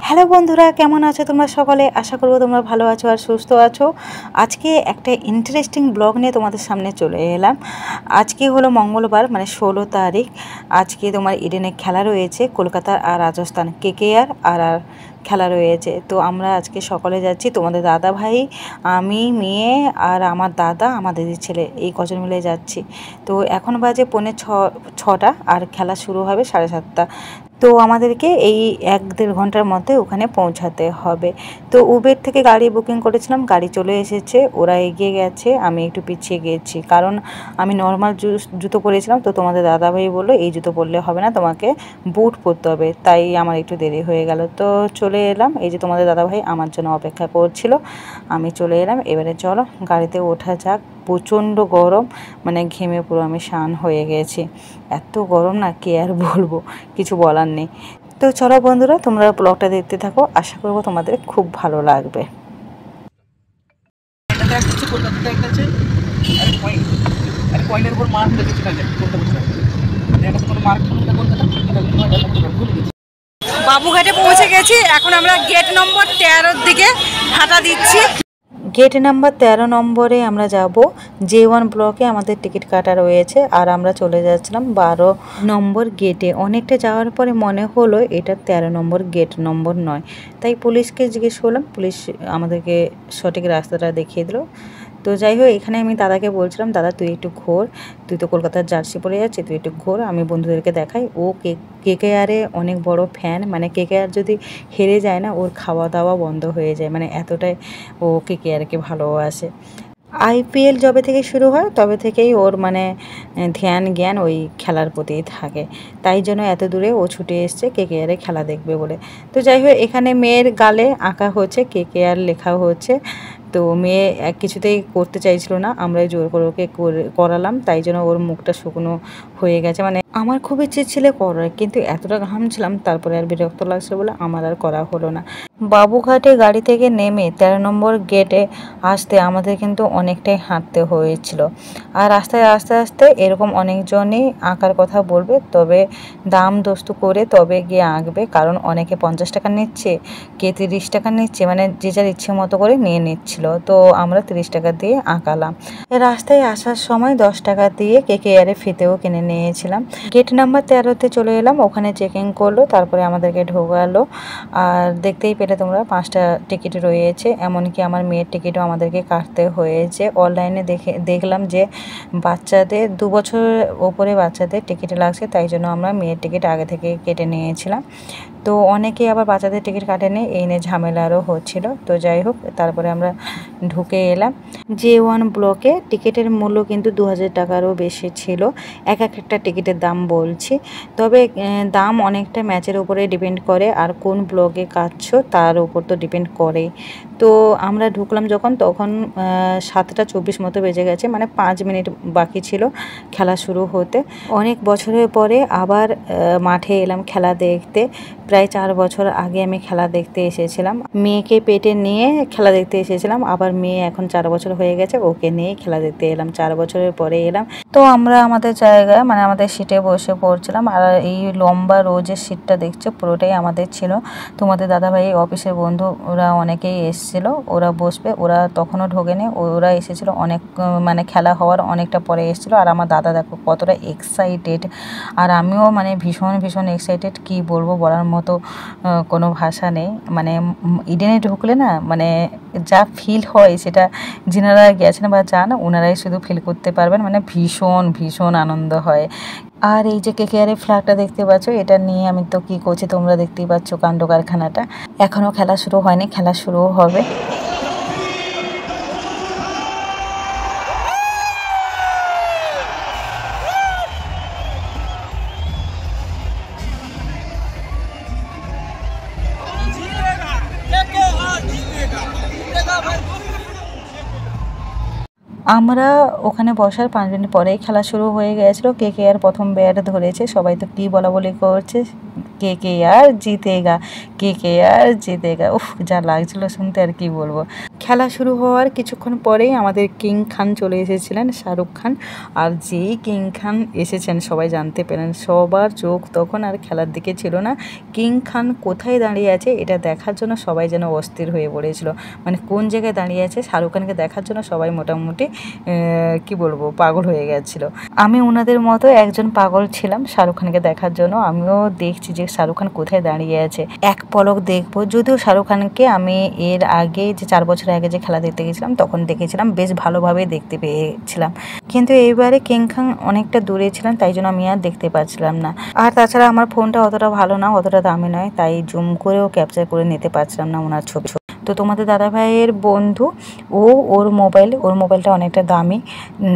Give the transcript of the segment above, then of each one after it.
Hello বন্ধুরা, কেমন আছো তোমরা সকলে? আশা করবো তোমরা ভালো আছো আর সুস্থ আছো। আজকে একটা ইন্টারেস্টিং ব্লগ নিয়ে তোমাদের সামনে চলে এলাম। আজকে হলো মঙ্গলবার, মানে 16 তারিখ। আজকে তোমার ইডেনে খেলা রয়েছে, কলকাতা আর রাজস্থান, কেকেআর আর খেলা রয়েছে। তো আমরা আজকে সকলে যাচ্ছি, তোমাদের দাদা ভাই, আমি, মেয়ে আর আমার দাদা, আমার দিদির ছেলে, এই কজন মিলে যাচ্ছি। তো এখন বাজে পৌনে ছটা আর খেলা শুরু হবে 7:30। তো আমাদেরকে এই 1-1.5 ঘন্টার মধ্যে ওখানে পৌঁছাতে হবে। তো উবের থেকে গাড়ি বুকিং করেছিলাম, গাড়ি চলে এসেছে, ওরা এগিয়ে গেছে, আমি একটু পিছিয়ে গেছি, কারণ আমি নর্মাল জুতো পরেছিলাম। তো তোমাদের দাদাভাই বললো এই জুতো পরলে হবে না, তোমাকে বুট পরতে হবে, তাই আমার একটু দেরি হয়ে গেল। তো চলে এলাম, এই যে তোমাদের দাদাভাই আমার জন্য অপেক্ষা করছিল, আমি চলে এলাম। এবারে চলো গাড়িতে ওঠা যাক। প্রচণ্ড গরম, মানে ঘেমে পুরো আমি স্নান হয়ে গেছি। এত গরম না, কি আর বলবো, কিছু বলার নেই। তো চলো বন্ধুরা, তোমরা ব্লগটা দেখতে থাকো, আশা করবো তোমাদের খুব ভালো লাগবে। বাবুঘাটে পৌঁছে গেছি, এখন আমরা গেট নম্বর 13-র দিকে হাঁটা দিচ্ছি। গেট নাম্বার 13 নম্বরে আমরা যাব। J1 ব্লকে আমাদের টিকিট কাটা রয়েছে, আর আমরা চলে যাচ্ছিলাম 12 নম্বর গেটে। অনেকটা যাওয়ার পরে মনে হলো এটা 13 নম্বর গেট নম্বর নয়, তাই পুলিশকে জিজ্ঞেস করলাম, পুলিশ আমাদেরকে সঠিক রাস্তাটা দেখিয়ে দিল। তো যাই হোক, এখানে আমি দাদাকে বলছিলাম, দাদা তুই একটু ঘোর, তুই তো কলকাতার জার্সি পরে যাচ্ছিস, তুই একটু ঘোর, আমি বন্ধুদেরকে দেখাই। ও কেকেআরে অনেক বড় ফ্যান, মানে কেকেআর যদি হেরে যায় না, ওর খাওয়া দাওয়া বন্ধ হয়ে যায়, মানে এতটাই ও কেকেআরকে ভালোবাসে। IPL যবে থেকে শুরু হয় তবে থেকেই ওর মানে ধ্যান জ্ঞান ওই খেলার প্রতিই থাকে, তাই জন্য এত দূরে ও ছুটে এসছে কেকেআরে খেলা দেখবে বলে। তো যাই হোক, এখানে মেয়ের গালে আঁকা হচ্ছে, কেকেআর লেখা হচ্ছে। তো মেয়ে কিছুতেই করতে চাইছিল না, আমরাই জোর করে ওকে করালাম, তাই জন্য ওর মুখটা শুকনো হয়ে গেছে। মানে আমার খুব ইচ্ছে ছিল করার, কিন্তু এতটা ঘামছিলাম, তারপরে আর বিরক্ত লাগছে বলে আমার আর করা হলো না। বাবুঘাটে গাড়ি থেকে নেমে 13 নম্বর গেটে আসতে আমাদের কিন্তু অনেকটাই হাঁটতে হয়েছিল। আর রাস্তায় আস্তে আস্তে এরকম অনেকজনই আঁকার কথা বলবে, তবে দাম দস্তু করে তবে গিয়ে আঁকবে, কারণ অনেকে 50 টাকা নিচ্ছে, কে 30 টাকা নিচ্ছে, মানে যে যার ইচ্ছে মতো করে নিয়ে নিচ্ছিল। তো আমরা 30 টাকা দিয়ে আঁকালাম। রাস্তায় আসার সময় 10 টাকা দিয়ে কেকেআরে ফিতেও কিনে নিয়েছিলাম। গেট নাম্বার 13-তে চলে এলাম, ওখানে চেকিং করলো, তারপরে আমাদেরকে ঢোকালো। আর দেখতেই পেলে তোমরা 5টা টিকিট রয়েছে, এমনকি আমার মেয়ের টিকিটও আমাদেরকে কাটতে হয়েছে। অনলাইনে দেখলাম যে বাচ্চাদের 2 বছরের ওপরে বাচ্চাদের টিকিট লাগছে, তাই জন্য আমরা মেয়ের টিকিট আগে থেকে কেটে নিয়েছিলাম। তো অনেকেই আবার বাচ্চাদের টিকিট কাটেনি, এই নিয়ে ঝামেলারও হচ্ছিল। তো যাই হোক, তারপরে আমরা ঢুকে এলাম J1 ব্লকে। টিকিটের মূল্য কিন্তু 2000 টাকারও বেশি ছিল, একটা টিকিটের দাম বলছি। তবে দাম অনেকটা ম্যাচের উপরে ডিপেন্ড করে, আর কোন ব্লকে কাটছো তার উপর তো ডিপেন্ড করে। তো আমরা ঢুকলাম যখন, তখন 7:24 মতো বেজে গেছে, মানে 5 মিনিট বাকি ছিল খেলা শুরু হতে। অনেক বছরের পরে আবার মাঠে এলাম খেলা দেখতে। প্রায় 4 বছর আগে আমি খেলা দেখতে এসেছিলাম, মেয়েকে পেটে নিয়ে খেলা দেখতে এসেছিলাম। আবার মেয়ে এখন 4 বছর হয়ে গেছে, ওকে নিয়ে খেলা দেখতে এলাম, 4 বছরের পরে এলাম। তো আমরা আমাদের জায়গায়, মানে আমাদের সিটে বসে পড়ছিলাম, আর এই লম্বা রোজের সিটটা দেখছো পুরোটাই আমাদের ছিল। তোমাদের দাদাভাই অফিসের বন্ধু ওরা অনেকেই এসেছিলো, ওরা বসবে, ওরা তখনও ঢোকেনি, ওরা এসেছিলো অনেক, মানে খেলা হওয়ার অনেকটা পরে এসেছিলো। আর আমার দাদা দেখো কতটা এক্সাইটেড, আর আমিও মানে ভীষণ ভীষণ এক্সাইটেড, কি বলবো, বলার মতো কোনো ভাষা নেই। মানে ইডেনে ঢুকলে না, মানে যা ফিল হয় সেটা যিনারা গেছেন বা যান, ওনারাই শুধু ফিল করতে পারবেন, মানে ভীষণ ভীষণ আনন্দ হয়। আর এই যে কেকেআরের ফ্ল্যাগটা দেখতে পাচ্ছ, এটা নিয়ে আমি তো কি করছি তোমরা দেখতেই পাচ্ছ, কাণ্ড কারখানাটা। এখনও খেলা শুরু হয়নি, খেলা শুরু হবে। আমরা ওখানে বসার 5 মিনিট পরেই খেলা শুরু হয়ে গিয়েছিল। কেকেআর প্রথম ব্যাট ধরেছে, সবাই তো কী বলাবলি করছে, KKR জিতেগা, KKR জিতেগা। উফ, যা লাগছিল শুনতে আর কি বলবো। খেলা শুরু হওয়ার কিছুক্ষণ পরেই আমাদের কিং খান চলে এসেছিলেন, শাহরুখ খান। আর যেই কিং খান এসেছেন সবাই জানতে পেলেন, সবার চোখ তখন আর খেলার দিকে ছিল না। কিং খান কোথায় দাঁড়িয়ে আছে এটা দেখার জন্য সবাই যেন অস্থির হয়ে পড়েছিল। মানে কোন জায়গায় দাঁড়িয়ে আছে শাহরুখ খানকে দেখার জন্য সবাই মোটামুটি কি বলবো পাগল হয়ে গেছিল। আমি ওনাদের মতো একজন পাগল ছিলাম শাহরুখ খানকে দেখার জন্য। আমিও দেখছি যে শাহরুখ খান কোথায় দাঁড়িয়ে আছে, এক পলক দেখবো। যদিও শাহরুখ খানকে আমি এর আগে যে 4 বছর আগে যে খেলা দেখতে গেছিলাম তখন দেখেছিলাম, বেশ ভালোভাবে দেখতে পেয়েছিলাম। কিন্তু এইবারে কিং খান অনেকটা দূরে ছিলেন, তাই জন্য আমি আর দেখতে পাচ্ছিলাম না। আর তাছাড়া আমার ফোনটা অতটা ভালো না, অতটা দামি নয়, তাই জুম করেও ক্যাপচার করে নিতে পারছিলাম না ওনার ছবি। তো তোমাদের দাদাভাইয়ের বন্ধু ওর মোবাইলটা অনেকটা দামি,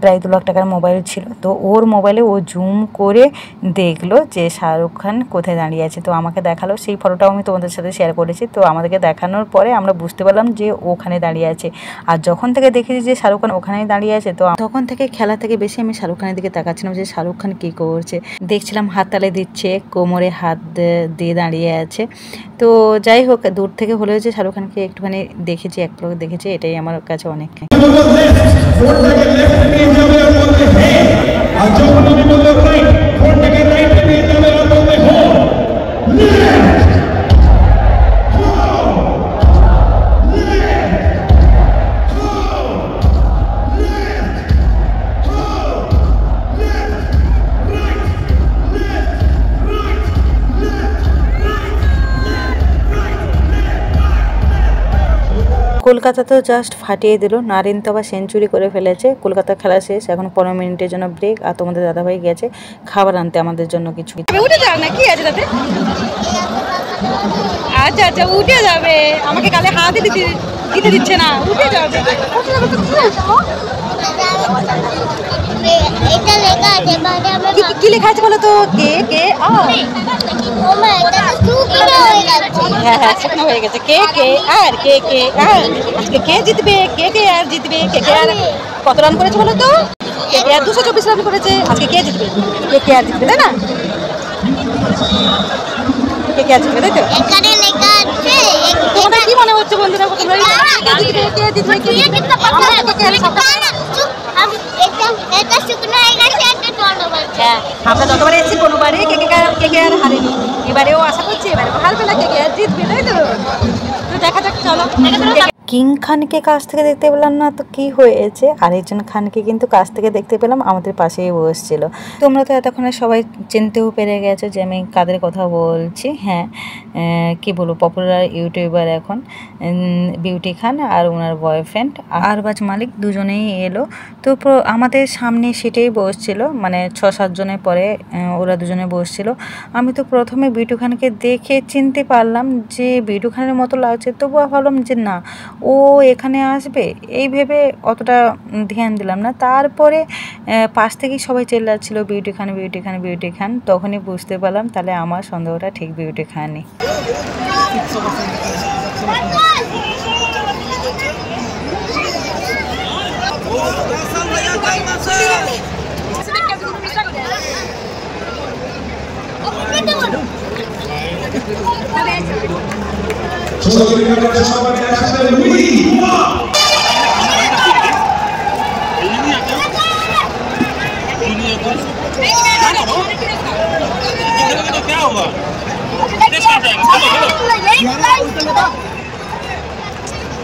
প্রায় 2 লাখ টাকার মোবাইল ছিল। তো ওর মোবাইলে ও জুম করে দেখলো যে শাহরুখ খান কোথায় দাঁড়িয়ে আছে। তো আমাকে দেখালো, সেই ফটোটাও আমি তোমাদের সাথে শেয়ার করেছি। তো আমাদেরকে দেখানোর পরে আমরা বুঝতে পারলাম যে ওখানে দাঁড়িয়ে আছে। আর যখন থেকে দেখেছি যে শাহরুখ খান ওখানেই দাঁড়িয়ে আছে, তো তখন থেকে খেলা থেকে বেশি আমি শাহরুখ খানের দিকে তাকাচ্ছিলাম যে শাহরুখ খান কী করছে। দেখছিলাম হাততালি দিচ্ছে, কোমরে হাত দিয়ে দাঁড়িয়ে আছে। তো যাই হোক, দূর থেকে হলেও যে শাহরুখ খানকে একটুখানি দেখেছি, এক পলক দেখেছি, এটাই আমার কাছে অনেক। কলকাতা তো জাস্ট ফাটিয়ে দিল, নারিন তো আবার সেঞ্চুরি করে ফেলেছে। কলকাতা খেলা শেষ, এখন 15 মিনিটের জন্য ব্রেক। আর তোমাদের দাদাভাই গেছে খাবার আনতে আমাদের জন্য কিছু। উঠে যাও না, কি আছে তাতে? আচ্ছা আচ্ছা, উঠে যাবে। আমাকে কালে হাতে দিতে দিচ্ছে না, উঠে যাবে। কি লেখা আছে বলো তো? KKR। হ্যাঁ হ্যাঁ, শুকনো হয়ে গেছে। KKR, KKR। আজকে কে জিতবে? KKR জিতবে। KKR কত রান করেছে বলো তো? KKR 224 রান করেছে। আজকে কে জিতবে? KKR জিতবে, তাই না? KKR জিতবে, তাই তো? তোমাদের কি মনে হচ্ছে বন্ধুরা? আমরা যতবার এসেছি কোনোবারই KKR হারেনি, এবারেও আশা করছি এবারেও হারবে না, KKR জিতবে, তাই তো? দেখা যাক, চলো। কিং খানকে কাছ থেকে দেখতে পেলাম না তো কি হয়েছে, আরেকজন খানকে কিন্তু কাছ থেকে দেখতে পেলাম, আমাদের পাশেই বসছিল। তোমরা তো এতক্ষণে সবাই চিনতেও পেরে গেছো যে আমি কাদের কথা বলছি। হ্যাঁ, কি বলবো, পপুলার ইউটিউবার এখন বিউটি খান আর ওনার বয়ফ্রেন্ড আরবাজ মালিক দুজনেই এলো। তো আমাদের সামনে সিটেই বসছিল, মানে 6-7 জনের পরে ওরা দুজনে বসছিল। আমি তো প্রথমে বিউটি খানকে দেখে চিনতে পারলাম যে বিউটি খানের মতো লাগছে, তবুও ভাবলাম যে না, ও এখানে আসবে, এই ভেবে অতটা ধ্যান দিলাম না। তারপরে পাশ থেকেই সবাই চেল্লাচ্ছিল বিউটি খান, বিউটি খান, বিউটি খান। তখনই বুঝতে পারলাম তাহলে আমার সন্দেহটা ঠিক বিউটি খানই।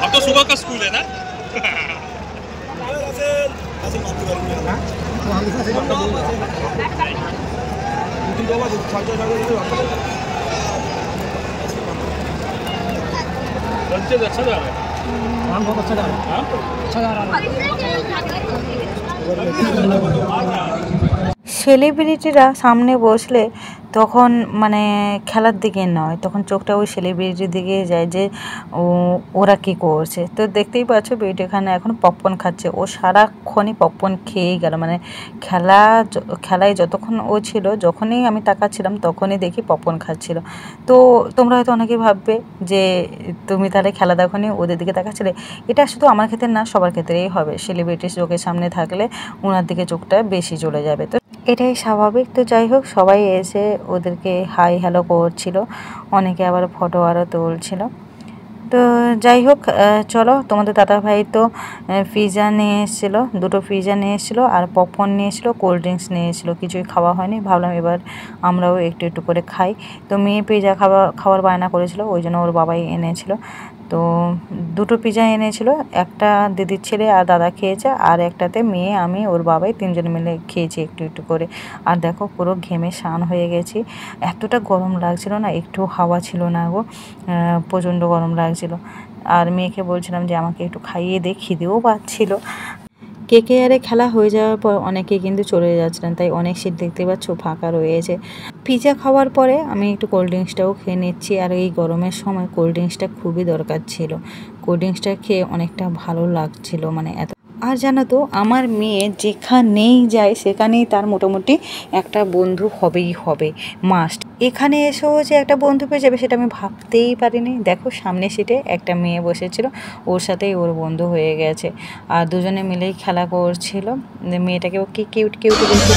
अब तो सुबह का स्कूल है ना? अच्छा जा रहा है। बहुत अच्छा जा रहा है। अच्छा जा रहा है। সেলিব্রিটিরা সামনে বসলে তখন মানে খেলার দিকে নয়, তখন চোখটা ওই সেলিব্রিটির দিকে যায় যে ওরা কী করছে। তো দেখতেই পাচ্ছ বিউটি খান এখন পপকর্ন খাচ্ছে, ও সারাক্ষণই পপকর্ন খেয়েই গেল। মানে খেলায় যতক্ষণ ও ছিল, যখনই আমি তাকাচ্ছিলাম তখনই দেখি পপকর্ন খাচ্ছিল। তো তোমরা হয়তো অনেকেই ভাববে যে তুমি তাহলে খেলা দেখোনি, ওদের দিকে তাকাচ্ছিলে। এটা শুধু আমার ক্ষেত্রে না, সবার ক্ষেত্রেই হবে। সেলিব্রিটির চোখের সামনে থাকলে ওনার দিকে চোখটা বেশি চলে যাবে। তো এটাই স্বাভাবিক। তো যাই হোক, সবাই এসে ওদেরকে হাই হ্যালো করছিল, অনেকে আবার ফটো আরও তুলছিল। তো যাই হোক, চলো, তোমাদের দাদাভাই তো পিৎজা নিয়ে এসেছিলো, 2টো পিৎজা নিয়ে এসেছিলো, আর পপকর্ন নিয়ে এসেছিলো, কোল্ড ড্রিঙ্কস নিয়ে এসেছিলো। কিছুই খাওয়া হয়নি, ভাবলাম এবার আমরাও একটু একটু করে খাই। তো মেয়ে পিৎজা খাওয়ার বায়না করেছিল, ওই জন্য ওর বাবাই এনেছিল। তো 2টো পিৎজা এনেছিল, একটা দিদির ছেলে আর দাদা খেয়েছে, আর একটাতে মেয়ে, আমি, ওর বাবাই 3জন মিলে খেয়েছি একটু একটু করে। আর দেখো, পুরো ঘেমে স্নান হয়ে গেছি। এতটা গরম লাগছিল না, একটু হাওয়া ছিল না গো, প্রচণ্ড গরম লাগছিল। আর মেয়েকে বলছিলাম যে আমাকে একটু খাইয়ে দে, খিদেও পাচ্ছিল। কেকেআরে খেলা হয়ে যাওয়ার পর অনেকে কিন্তু চলে যাচ্ছিলেন, তাই অনেক সিট দেখতে পাচ্ছ ফাঁকা রয়েছে। পিৎজা খাওয়ার পরে আমি একটু কোল্ড ড্রিঙ্কসটাও খেয়ে নিচ্ছি, আর এই গরমের সময় কোল্ড ড্রিঙ্কসটা খুবই দরকার ছিল। কোল্ড ড্রিঙ্কসটা খেয়ে অনেকটা ভালো লাগছিল, মানে এত। আর জানো তো, আমার মেয়ে যেখানেই যায় সেখানেই তার মোটামুটি একটা বন্ধু হবেই হবে, মাস্ট। এখানে এসেও যে একটা বন্ধু পেয়ে যাবে সেটা আমি ভাবতেই পারিনি। দেখো, সামনে সিটে একটা মেয়ে বসেছিল, ওর সাথেই ওর বন্ধু হয়ে গেছে, আর দুজনে মিলেই খেলা করছিল। মেয়েটাকেও কি কিউট কিউট দেখতে।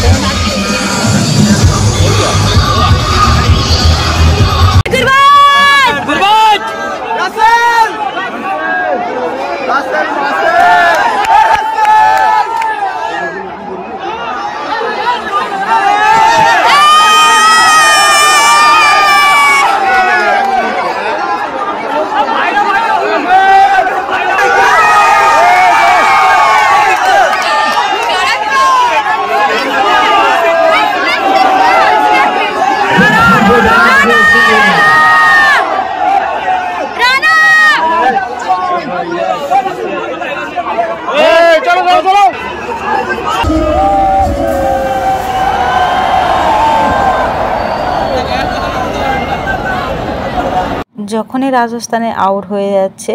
যখনই রাজস্থানে আউট হয়ে যাচ্ছে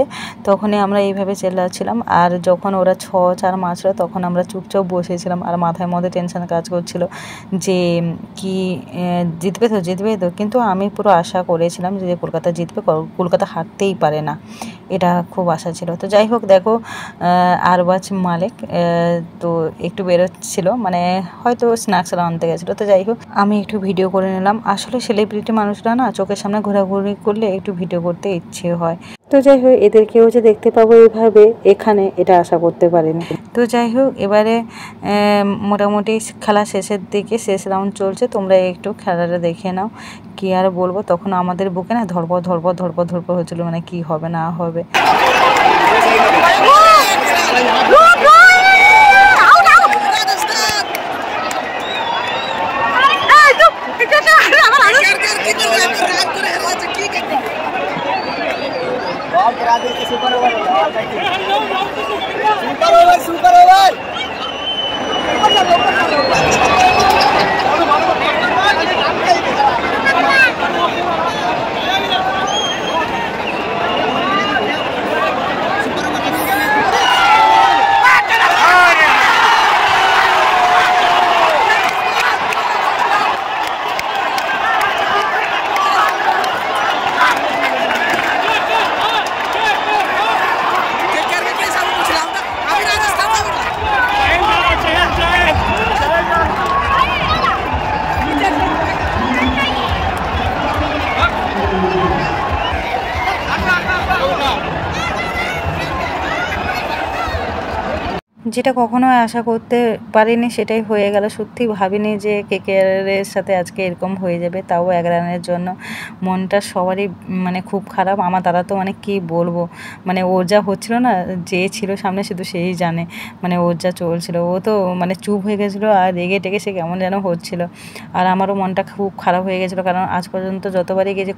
তখনই আমরা এইভাবে চেল্লাচ্ছিলাম, আর যখন ওরা 6-4 মারছিল তখন আমরা চুপচাপ বসেছিলাম, আর মাথার মধ্যে টেনশন কাজ করছিল যে কি জিতবে তো। কিন্তু আমি পুরো আশা করেছিলাম যে কলকাতা জিতবে, কলকাতা হারতেই পারে না, এটা খুব আশা ছিল। তো যাই হোক, দেখো, আরবাজ মালিক তো একটু বেরোচ্ছিল, মানে হয়তো স্ন্যাক্স আনতে গেছিলো। তো যাই হোক, আমি একটু ভিডিও করে নিলাম। আসলে সেলিব্রিটি মানুষরা না চোখের সামনে ঘোরাঘুরি করলে একটু ভিডিও করতে ইচ্ছে হয়। তো যাই হোক, এদেরকেও যে দেখতে পাবো এইভাবে এখানে, এটা আশা করতে পারিনি। তো যাই হোক, এবারে মোটামুটি খেলা শেষের দিকে, শেষ রাউন্ড চলছে, তোমরা একটু খেলাটা দেখে নাও। কি আর বলবো, তখন আমাদের বুকে না ধরপড় হচ্ছিল, মানে কি হবে না হবে। सुपर ओवर सुपर ओवर যেটা কখনোই আশা করতে পারিনি সেটাই হয়ে গেল। সত্যি ভাবিনি যে কেকেআরের সাথে আজকে এরকম হয়ে যাবে, তাও 1 রানের জন্য। মনটা সবারই মানে খুব খারাপ। আমার দাদা তো মানে কি বলবো, মানে ওর যা হচ্ছিল না, যে ছিল সামনে শুধু সেই জানে, মানে ওর যা চলছিল, ও তো মানে চুপ হয়ে গেছিলো আর রেগে টেগে সে কেমন যেন হচ্ছিল। আর আমারও মনটা খুব খারাপ হয়ে গেছিলো, কারণ আজ পর্যন্ত যতবারই গেছে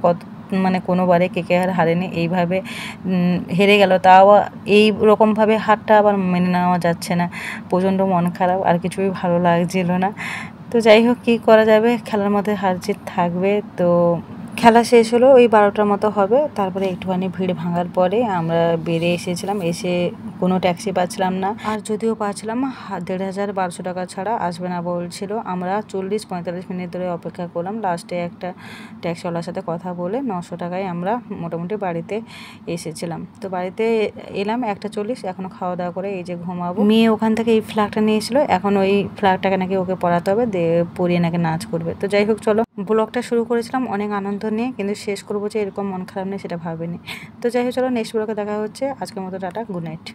মানে কোনোবারে কেকেআর হারেনি, এইভাবে হেরে গেল, তাও এই রকমভাবে হারটা আবার মেনে নেওয়া যাচ্ছে না। প্রচণ্ড মন খারাপ, আর কিছুই ভালো লাগছিল না। তো যাই হোক, কী করা যাবে, খেলার মধ্যে হার জিত থাকবে। তো খেলা শেষ হলো ওই 12টার মতো হবে। তারপরে একটুখানি ভিড় ভাঙার পরে আমরা বেরিয়ে এসেছিলাম। এসে কোনো ট্যাক্সি পাচ্ছিলাম না, আর যদিও পাচ্ছিলাম 1500-1200 টাকা ছাড়া আসবে না বলছিল। আমরা 40-45 মিনিট ধরে অপেক্ষা করলাম। লাস্টে একটা ট্যাক্সিওয়ালার সাথে কথা বলে 900 টাকায় আমরা মোটামুটি বাড়িতে এসেছিলাম। তো বাড়িতে এলাম 1:40, এখনও খাওয়া দাওয়া করে এই যে ঘুমাবো। মেয়ে ওখান থেকে এই ফ্ল্যাগটা নিয়েছিল, এখন ওই ফ্ল্যাগটাকে নাকি ওকে পরাতে হবে, পরিয়ে নাকি নাচ করবে। তো যাই হোক চলো, ব্লগটা শুরু করেছিলাম অনেক আনন্দ নিয়ে, কিন্তু শেষ করবো যে এরকম মন খারাপ নেই সেটা ভাবিনি। তো যাই হোক চলো, নেক্সট ব্লগে দেখা হচ্ছে। আজকের মতো টাটা, গুড নাইট।